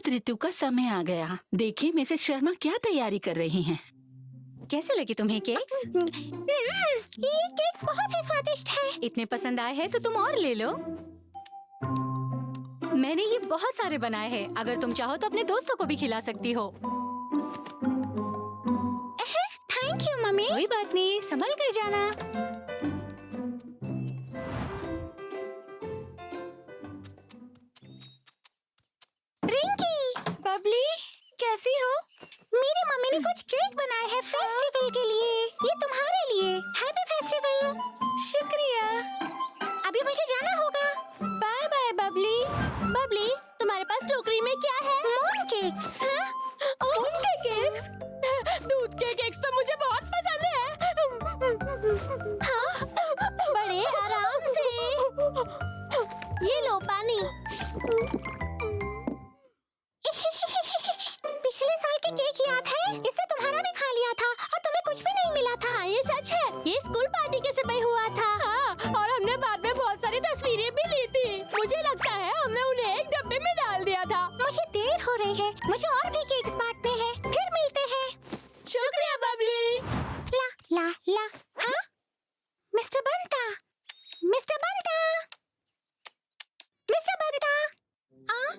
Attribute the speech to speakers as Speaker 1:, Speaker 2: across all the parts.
Speaker 1: शरद ऋतु का समय आ गया। देखिए मिसेस शर्मा क्या तैयारी कर रही हैं।
Speaker 2: कैसे लगे तुम्हें केक्स?
Speaker 3: ये केक बहुत ही स्वादिष्ट है।
Speaker 2: इतने पसंद आए हैं तो तुम और ले लो। मैंने ये बहुत सारे बनाए हैं। अगर तुम चाहो तो अपने दोस्तों को भी खिला सकती हो।
Speaker 3: Thank you mummy.
Speaker 2: कोई बात नहीं, संभल कर जाना।
Speaker 3: रिंकी,
Speaker 2: बबली, कैसी हो?
Speaker 3: मेरी मम्मी ने कुछ केक बनाए हैं फेस्टिवल के लिए। ये तुम्हारे लिए। Happy festival.
Speaker 2: शुक्रिया।
Speaker 3: अभी मुझे जाना होगा।
Speaker 2: Bye bye Babli.
Speaker 3: बबली, तुम्हारे पास टोकरी में क्या है? Moon cakes. दूध के केक्स?
Speaker 2: दूध के केक्स तो मुझे बहुत पसंद है।
Speaker 3: हाँ, बड़े आराम से। ये लो पानी। पिछले साल के केक याद है? इसने तुम्हारा भी खा लिया था और तुम्हें कुछ भी नहीं मिला था। ये सच है। ये स्कूल पार्टी के समय हुआ था।
Speaker 2: हाँ, और हमने बाद में बहुत सारी तस्वीरें भी ली थी। मुझे लगता है हमने उन्हें एक डब्बे में डाल दिया था।
Speaker 3: मुझे देर हो रही है। मुझे और भी केक्स बांटने हैं। फिर मिलते हैं।
Speaker 2: शुक्रिया बबली।
Speaker 3: ला ला ला। हाँ? मिस्टर बंता, मिस्टर बंता, मिस्टर बंता। हाँ?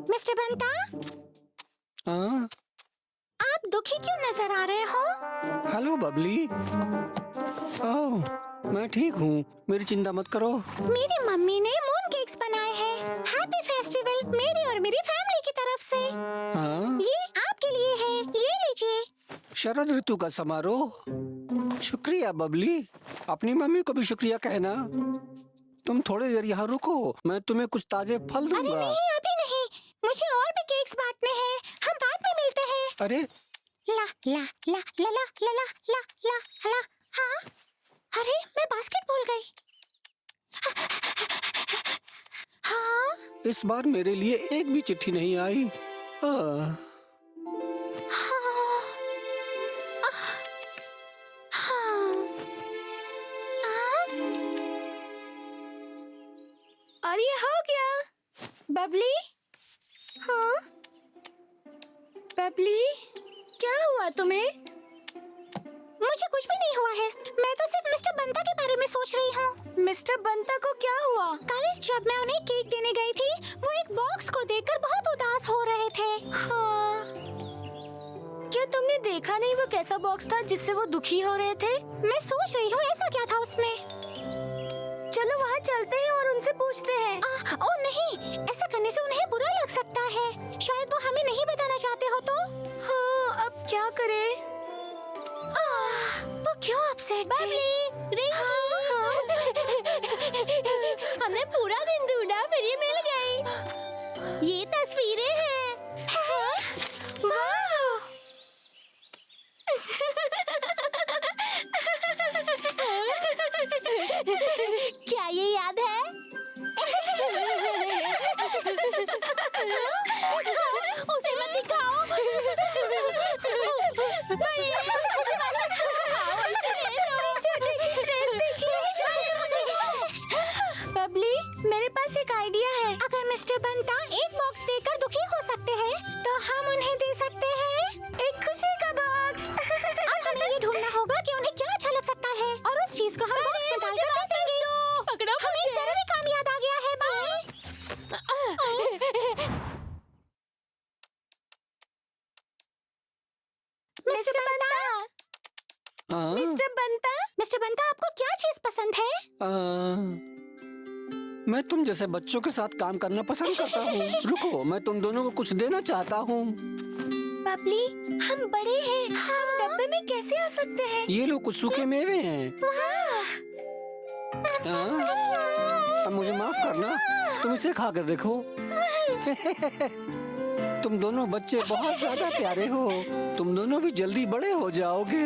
Speaker 3: मिस्टर बंता, आप दुखी क्यों नजर आ रहे हो?
Speaker 4: हेलो बबली। ओह, मैं ठीक हूँ, मेरी चिंता मत करो।
Speaker 3: मेरी मम्मी ने मून केक्स बनाए हैं। हैप्पी फेस्टिवल मेरी और मेरी फैमिली की तरफ से।
Speaker 4: हाँ?
Speaker 3: ये आपके लिए है। ये लीजिए।
Speaker 4: शरद ऋतु का समारोह। शुक्रिया बबली। अपनी मम्मी को भी शुक्रिया कहना। तुम थोड़ी देर यहाँ रुको, मैं तुम्हें कुछ ताजे फल
Speaker 3: अरे
Speaker 4: दूंगा।
Speaker 3: नहीं, अभी नहीं। मुझे और भी केक्स बांटने हैं। हम बाद में मिलते हैं।
Speaker 4: अरे
Speaker 3: ला ला ला ला ला ला ला ला ला ला। हाँ? अरे मैं बास्केट भूल गई। हाँ?
Speaker 4: इस बार मेरे लिए एक भी चिट्ठी नहीं आई।
Speaker 3: हाँ।
Speaker 2: और ये हो गया। बबली? हाँ? बबली, क्या हुआ तुम्हें?
Speaker 3: मुझे कुछ भी नहीं हुआ है। मैं तो सिर्फ मिस्टर बंता के बारे में सोच रही हूँ।
Speaker 2: मिस्टर बंता को क्या हुआ?
Speaker 3: कल जब मैं उन्हें केक देने गई थी, वो एक बॉक्स को देखकर बहुत उदास हो रहे थे।
Speaker 2: हाँ। क्या तुमने देखा नहीं वो कैसा बॉक्स था जिससे वो दुखी हो रहे थे?
Speaker 3: मैं सोच रही हूँ ऐसा क्या था उसमें।
Speaker 2: चलो वहाँ चलते हैं और उनसे पूछते हैं।
Speaker 3: ओह नहीं, ऐसा करने से उन्हें बुरा लग सकता है। शायद वो हमें नहीं बताना चाहते हो तो।
Speaker 2: हाँ, अब क्या करें?
Speaker 3: वो क्यों अपसेट थे?
Speaker 2: हमने पूरा दिन ढूंढा, फिर ये मिल गई।
Speaker 3: ये तस्वीरें हैं। वाह! क्या ये याद है? उसे मत दिखाओ।
Speaker 2: बबली, मेरे पास एक आइडिया है।
Speaker 3: अगर मिस्टर बंता एक बॉक्स देकर दुखी हो सकते हैं, तो हम उन्हें दे सकते हैं एक खुशी का बॉक्स। अब हमें ये ढूंढना होगा कि उन्हें क्या अच्छा लग सकता है और उस चीज को हम बॉक्स में डालकर दे देंगे।
Speaker 2: पकड़ो
Speaker 3: हमें एक जरूरी काम याद आ गया है। बाय। मिस्टर बंता,
Speaker 4: हाँ?
Speaker 3: मिस्टर बंता, आपको क्या चीज पसंद है?
Speaker 4: मैं तुम जैसे बच्चों के साथ काम करना पसंद करता हूँ। रुको, मैं तुम दोनों को कुछ देना चाहता हूँ।
Speaker 2: बबली, हम बड़े हैं। हम डब्बे में कैसे आ सकते हैं?
Speaker 4: ये लो कुछ सूखे मेवे हैं। हाँ? अब मुझे माफ करना, तुम इसे खा कर देखो। तुम दोनों बच्चे बहुत ज्यादा प्यारे हो। तुम दोनों भी जल्दी बड़े हो जाओगे।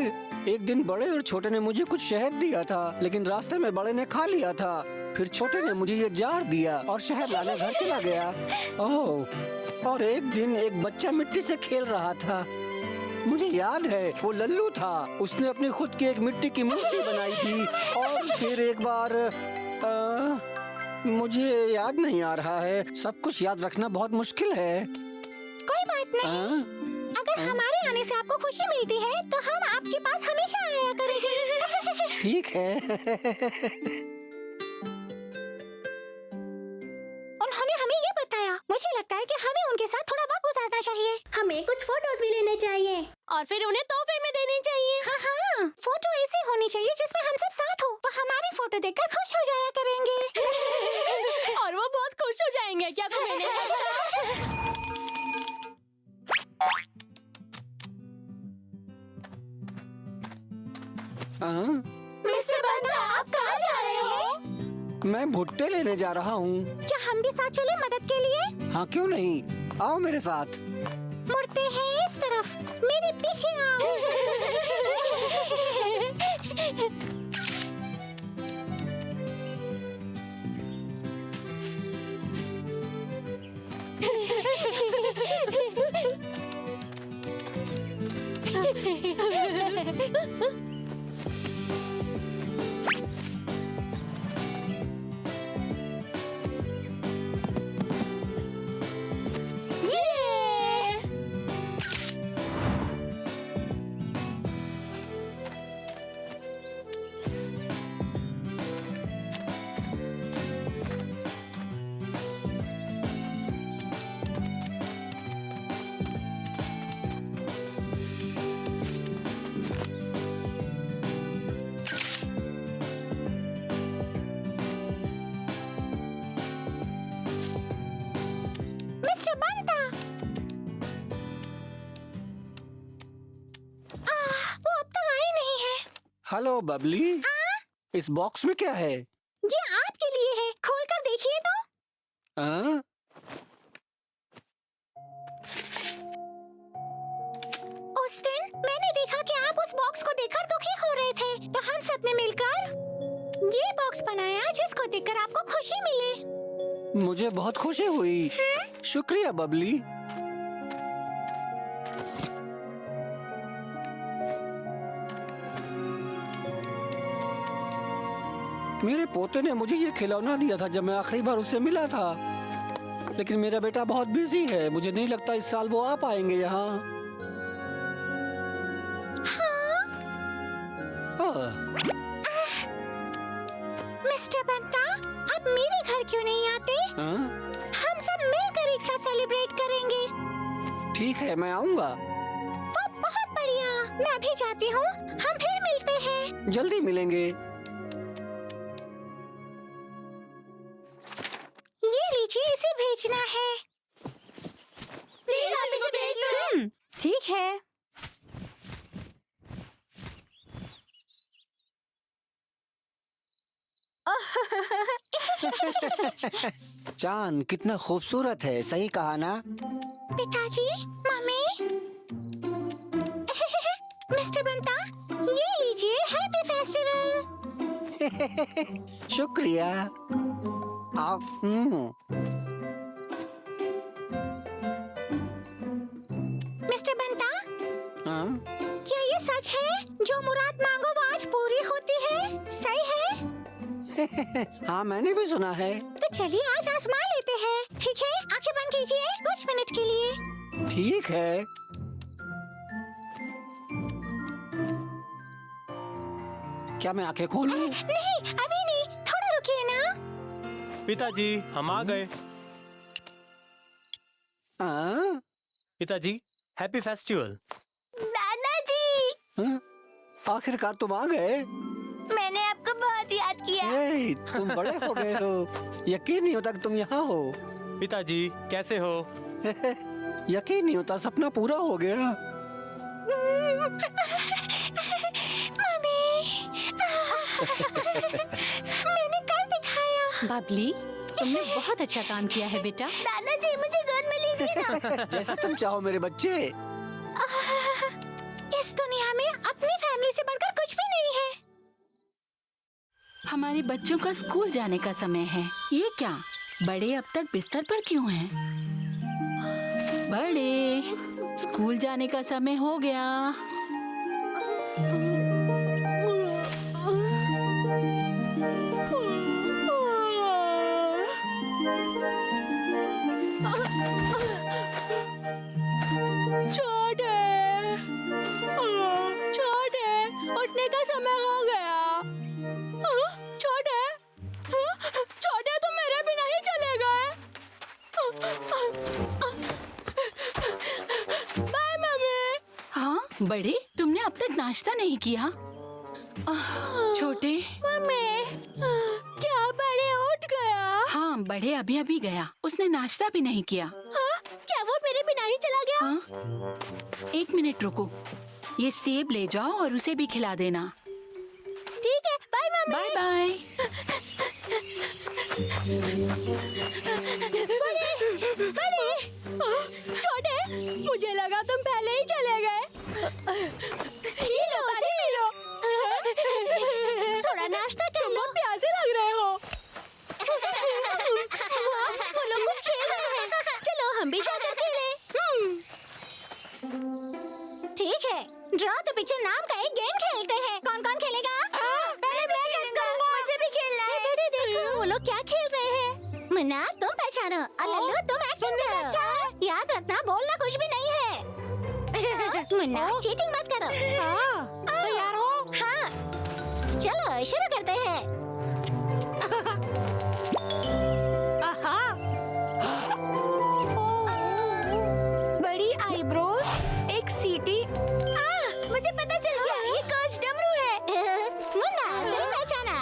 Speaker 4: एक दिन बड़े और छोटे ने मुझे कुछ शहद दिया था, लेकिन रास्ते में बड़े ने खा लिया था। फिर छोटे ने मुझे ये जार दिया और शहद लाने घर चला गया। ओह, और एक दिन एक बच्चा मिट्टी से खेल रहा था। मुझे याद है, वो लल्लू था। उसने अपनी खुद की एक मिट्टी की मूर्ति बनाई थी और फिर एक बार मुझे याद नहीं आ रहा है। सब कुछ याद रखना बहुत मुश्किल है।
Speaker 3: कोई बात नहीं। अगर हमारे आने से आपको खुशी मिलती है तो हम आपके पास हमेशा आया करेंगे।
Speaker 4: ठीक है।
Speaker 3: उन्होंने हमें ये बताया। मुझे लगता है कि हमें उनके साथ थोड़ा वक्त गुजारना चाहिए। हमें कुछ फोटोज भी लेने चाहिए
Speaker 2: और फिर उन्हें तोहफे में देने चाहिए।
Speaker 3: हाँ, फोटो ऐसी होनी चाहिए जिसमें हम सब साथ हो। तो हमारी फोटो देखकर खुश हो जाया करेंगे।
Speaker 2: और वो बहुत खुश हो जाएंगे। क्या तुम्हें नहीं लगता?
Speaker 3: मिस्टर बंता, आप कहाँ जा रहे हो?
Speaker 4: मैं भुट्टे लेने जा रहा हूँ।
Speaker 3: क्या हम भी साथ चले मदद के लिए?
Speaker 4: हाँ, क्यों नहीं, आओ मेरे साथ।
Speaker 3: मुड़ते हैं इस तरफ, मेरे पीछे आओ। मिस्टर बंता, वो अब तक आई नहीं है।
Speaker 4: हेलो बबली, इस बॉक्स में क्या है?
Speaker 3: ये आपके लिए है, खोलकर देखिए तो।
Speaker 4: हाँ?
Speaker 3: उस दिन मैंने देखा कि आप उस बॉक्स को देखकर दुखी हो रहे थे, तो हम सब ने मिलकर ये बॉक्स बनाया जिसको देखकर आपको खुशी मिले।
Speaker 4: मुझे बहुत खुशी हुई। शुक्रिया बबली। मेरे पोते ने मुझे ये खिलौना दिया था जब मैं आखिरी बार उससे मिला था, लेकिन मेरा बेटा बहुत बिजी है। मुझे नहीं लगता इस साल वो आ पाएंगे यहाँ। हाँ।
Speaker 3: मिस्टर बंता, आप मेरे घर क्यों नहीं आते?
Speaker 4: हाँ?
Speaker 3: हम सब मिलकर एक साथ सेलिब्रेट करेंगे।
Speaker 4: ठीक है, मैं आऊँगा।
Speaker 3: वो बहुत बढ़िया। मैं भी जाती हूँ, हम फिर मिलते हैं।
Speaker 4: जल्दी मिलेंगे।
Speaker 3: ये लीजिए, इसे भेजना है।
Speaker 2: प्लीज आप इसे भेज दो।
Speaker 3: ठीक है।
Speaker 4: चांद कितना खूबसूरत है, सही कहा ना?
Speaker 3: पिताजी, मम्मी। मिस्टर बंता, ये लीजिए, हैप्पी फेस्टिवल।
Speaker 4: शुक्रिया। आओ।
Speaker 3: मिस्टर बंता,
Speaker 4: हाँ?
Speaker 3: क्या ये सच है? जो मुराद मांगो वो आज पूरी होती है, सही है?
Speaker 4: हाँ, मैंने भी सुना है।
Speaker 3: तो चलिए आज आजमा लेते हैं। ठीक है, आंखें बंद कीजिए कुछ मिनट के लिए।
Speaker 4: ठीक है। क्या मैं आंखें खोलूं?
Speaker 3: नहीं, अभी नहीं, थोड़ा रुकिए ना।
Speaker 5: पिताजी, हम आ गए।
Speaker 4: हाँ?
Speaker 5: पिताजी, हैप्पी फेस्टिवल।
Speaker 3: दादाजी,
Speaker 4: हाँ? आखिरकार तुम आ गए।
Speaker 3: मैंने आपको बहुत याद किया।
Speaker 4: ए, तुम बड़े हो गए हो। यकीन नहीं होता कि तुम यहाँ हो।
Speaker 5: पिताजी, कैसे हो?
Speaker 4: यकीन नहीं होता सपना पूरा हो गया।
Speaker 3: मम्मी, मैंने कर दिखाया।
Speaker 1: बबली, तुमने बहुत अच्छा काम किया है बेटा।
Speaker 3: दादाजी, मुझे गोद में लीजिए ना।
Speaker 4: जैसा तुम चाहो मेरे बच्चे।
Speaker 3: इस दुनिया में अपनी फैमिली से बढ़कर कुछ भी नहीं है।
Speaker 1: हमारे बच्चों का स्कूल जाने का समय है। ये क्या, बड़े अब तक बिस्तर पर क्यों हैं? बड़े, स्कूल जाने का समय हो गया।
Speaker 2: छोटे, छोटे, उठने का समय हो गया। छोटे, छोटे तुम मेरे बिना ही चले गए। Bye mummy.
Speaker 1: हाँ बड़े, तुमने अब तक नाश्ता नहीं किया? छोटे।
Speaker 2: मम्मी, क्या बड़े उठ गया?
Speaker 1: हाँ बड़े अभी अभी गया, उसने नाश्ता भी नहीं किया।
Speaker 2: हाँ, क्या वो मेरे बिना ही चला गया?
Speaker 1: हाँ? 1 मिनट रुको, ये सेब ले जाओ और उसे भी खिला देना।
Speaker 2: ठीक है, बाय मम्मी।
Speaker 1: Bye bye.
Speaker 2: बड़े, छोटे, मुझे लगा तुम पहले ही चले गए। ये लो, पानी पी लो। थोड़ा नाश्ता कर लो। प्यासे लग रहे हो। वो लोग कुछ खेल रहे हैं। चलो हम भी जाकर खेलें।
Speaker 3: ठीक है, ड्रॉ द पिक्चर नाम का एक गेम खेलते हैं। कौन कौन खेलेगा? पहले मैं गेस करूंगा। मुझे भी खेलना है।
Speaker 2: बड़े देखो, वो लोग क्या खेल रहे हैं।
Speaker 3: मुन्ना तुम पहचानो और लल्लू तुम एक्टिंग करो। अच्छा। याद रखना बोलना कुछ भी नहीं है। मुन्ना चीटिंग मत करो। तैयार हो? हाँ। चलो शुरू करते हैं। बड़ी आईब्रोज, एक सीटी। मुझे पता चल गया, ये कोच डमरू है। मुन्ना सही पहचाना।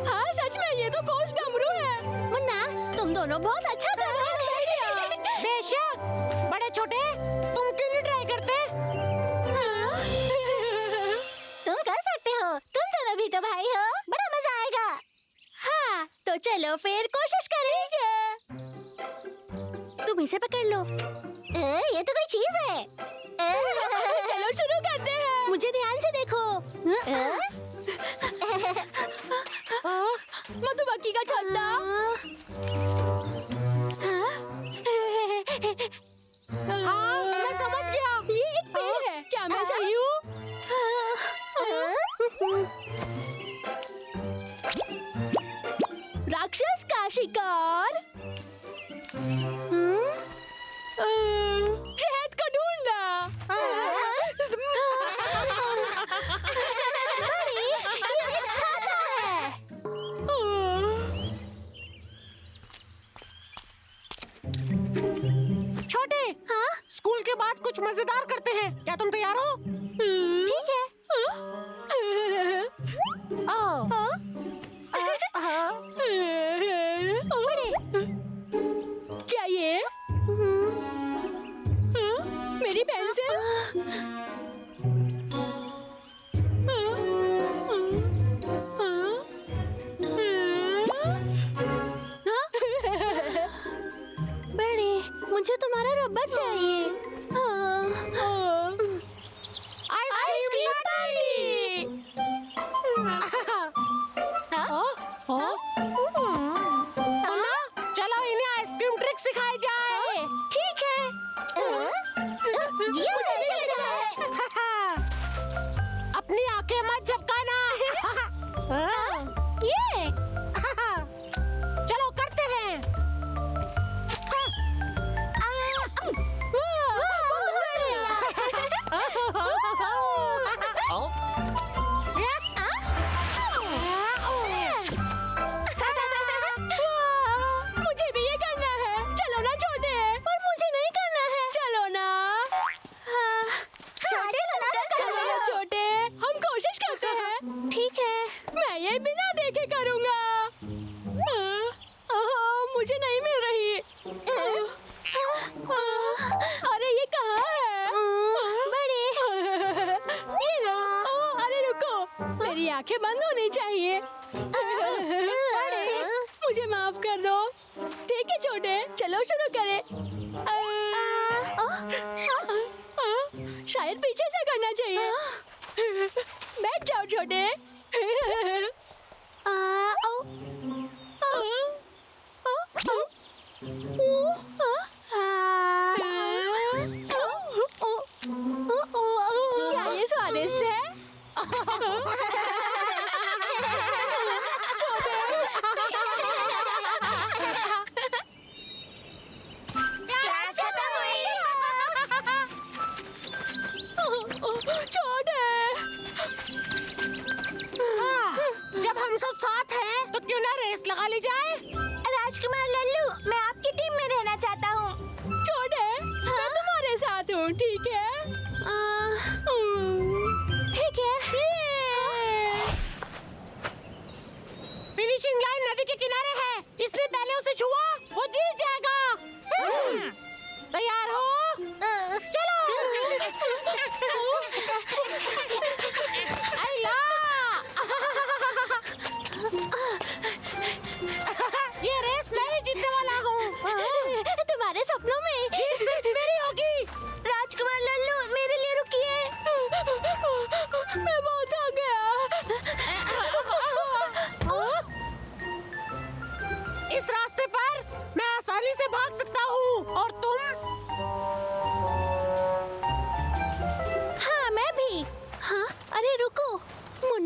Speaker 2: हाँ सच में, ये तो कोच डमरू है। मुन्ना, तुम दोनों बहुत अच्छा कर रहे हो।
Speaker 3: बेशक। बड़े छोटे, तुम क्यों नहीं ट्राई करते? तुम कर सकते हो, तुम दोनों भी तो भाई हो। बड़ा मजा आएगा।
Speaker 2: हाँ, तो चलो फिर कोशिश करेंगे। तुम इसे पकड़ लो।
Speaker 3: ये तो कोई चीज है।
Speaker 2: चलो शुरू करते हैं। मुझे ध्यान से देखो। मधुमक्खी का छत्ता। हाँ, मैं समझ गया। ये एक पेड़ है। क्या मैं सही हूँ? राक्षस का शिकार। शहद को ढूंढना।
Speaker 3: छोटे, हाँ? स्कूल के बाद कुछ मजेदार करते हैं। क्या तुम तैयार हो?
Speaker 2: ठीक है। क्या ये? मेरी पेंसिल? बड़े, मुझे तुम्हारा रबर चाहिए। Ice cream party.
Speaker 3: चलो इन्हें आइसक्रीम ट्रिक सिखाई जाए। ठीक है। ये मुझे चला है। अपनी आंखें मत झपकाना। ये चलो करते हैं।
Speaker 2: मुझे भी ये करना है। चलो ना छोटे। पर मुझे नहीं करना है। चलो ना। चलो ना छोटे, हम कोशिश करते हैं। ठीक है, मैं ये बिना देखे करूँगा। मुझे नहीं मिल रही। अरे ये कहाँ है? बड़े, ये लो। अरे रुको, मेरी आंखें बंद होनी चाहिए। मुझे माफ कर दो। ठीक है छोटे, चलो शुरू करें। शायद पीछे से करना चाहिए। बैठ जाओ छोटे।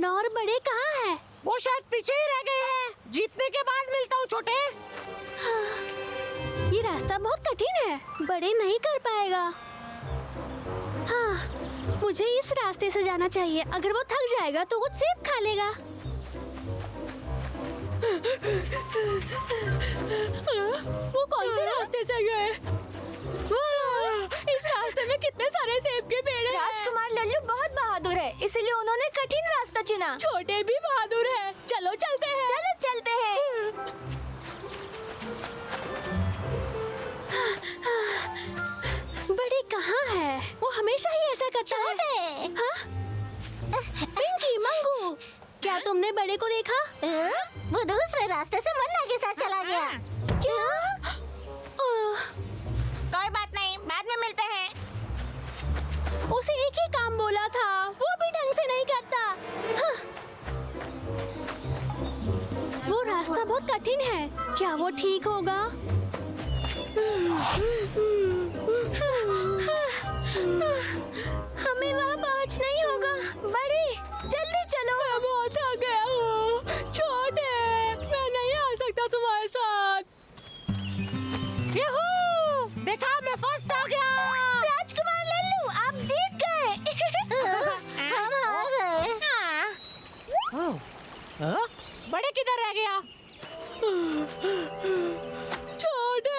Speaker 3: मुन्ना और बड़े कहाँ हैं?
Speaker 6: वो शायद पीछे ही रह गए हैं। जीतने के बाद मिलता हूँ छोटे।
Speaker 3: ये रास्ता बहुत कठिन है, बड़े नहीं कर पाएगा। हाँ, मुझे इस रास्ते से जाना चाहिए। अगर वो थक जाएगा तो वो सेब खा लेगा।
Speaker 2: वो कौन से रास्ते से गए? इस रास्ते में कितने सारे सेब के पेड़ हैं।
Speaker 3: राजकुमार लल्लू बहुत बहादुर है, इसलिए उन्होंने कठिन रास्ता चुना।
Speaker 2: छोटे भी बहादुर है। चलो चलते हैं।
Speaker 3: चलो चलते हैं। बड़े कहाँ है? वो हमेशा ही ऐसा करता है। हाँ? पिंकी, मंगू, क्या तुमने बड़े को देखा? वो दूसरे रास्ते से मन्ना के साथ चला गया। क्या?
Speaker 6: कोई बात नहीं, बाद में मिलते हैं।
Speaker 3: उसे एक ही काम बोला था, वो भी ढंग से नहीं करता। हाँ। वो रास्ता बहुत कठिन है, क्या वो ठीक होगा? हमें वहाँ पहुँचना ही होगा। बड़े, जल्दी चलो।
Speaker 2: मैं बहुत थक गया हूँ। छोटे, मैं नहीं आ सकता तुम्हारे साथ।
Speaker 6: यूहू! देखा, मैं फर्स्ट हो गया।
Speaker 3: राजकुमार लल्लू, आप जीत गए। हम हार गए।
Speaker 6: हाँ? बड़े किधर रह गया?
Speaker 2: छोटे।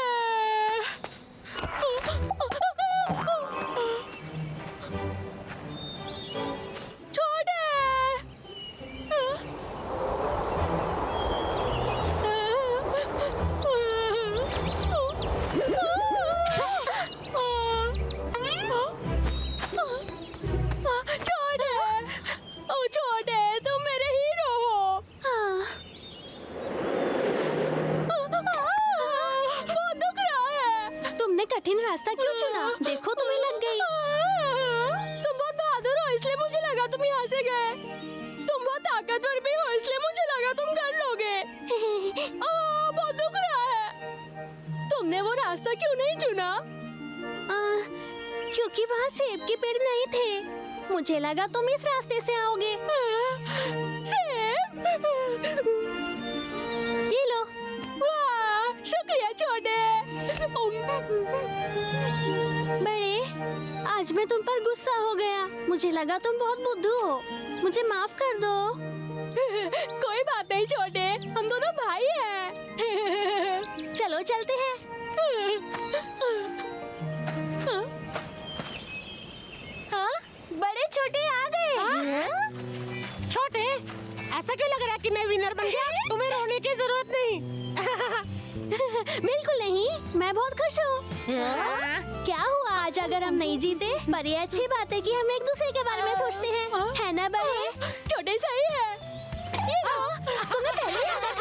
Speaker 2: छोटे, तुम मेरे हीरो हो। बहुत दुख रहा है।
Speaker 3: तुमने कठिन रास्ता क्यों चुना? देखो तुम्हें लग गई।
Speaker 2: तुम बहुत बहादुर हो, इसलिए मुझे लगा तुम यहाँ से गए। तुम बहुत ताकतवर भी हो, इसलिए मुझे लगा तुम कर लोगे। बहुत दुख रहा है। तुमने वो रास्ता क्यों नहीं चुना?
Speaker 3: क्योंकि वहाँ सेब के पेड़ नहीं थे। मुझे लगा तुम इस रास्ते से आओगे।
Speaker 2: सेब?
Speaker 3: ये लो।
Speaker 2: वाह, शुक्रिया छोटे।
Speaker 3: बड़े, आज मैं तुम पर गुस्सा हो गया। मुझे लगा तुम बहुत बुद्धू हो। मुझे माफ कर दो।
Speaker 2: कोई बात नहीं छोटे, हम दोनों भाई हैं।
Speaker 3: चलो चलते हैं। हाँ? बड़े छोटे आ गए।
Speaker 6: छोटे, ऐसा क्यों लग रहा है कि मैं विनर बन गया? तुम्हें रोने की जरूरत नहीं।
Speaker 3: बिल्कुल नहीं, मैं बहुत खुश हूँ। क्या हुआ आज अगर हम नहीं जीते? पर ये अच्छी बात है कि हम एक दूसरे के बारे में सोचते हैं, है ना बड़े?
Speaker 2: छोटे सही है।
Speaker 3: ये लो, तुम्हें पहले ही आता था।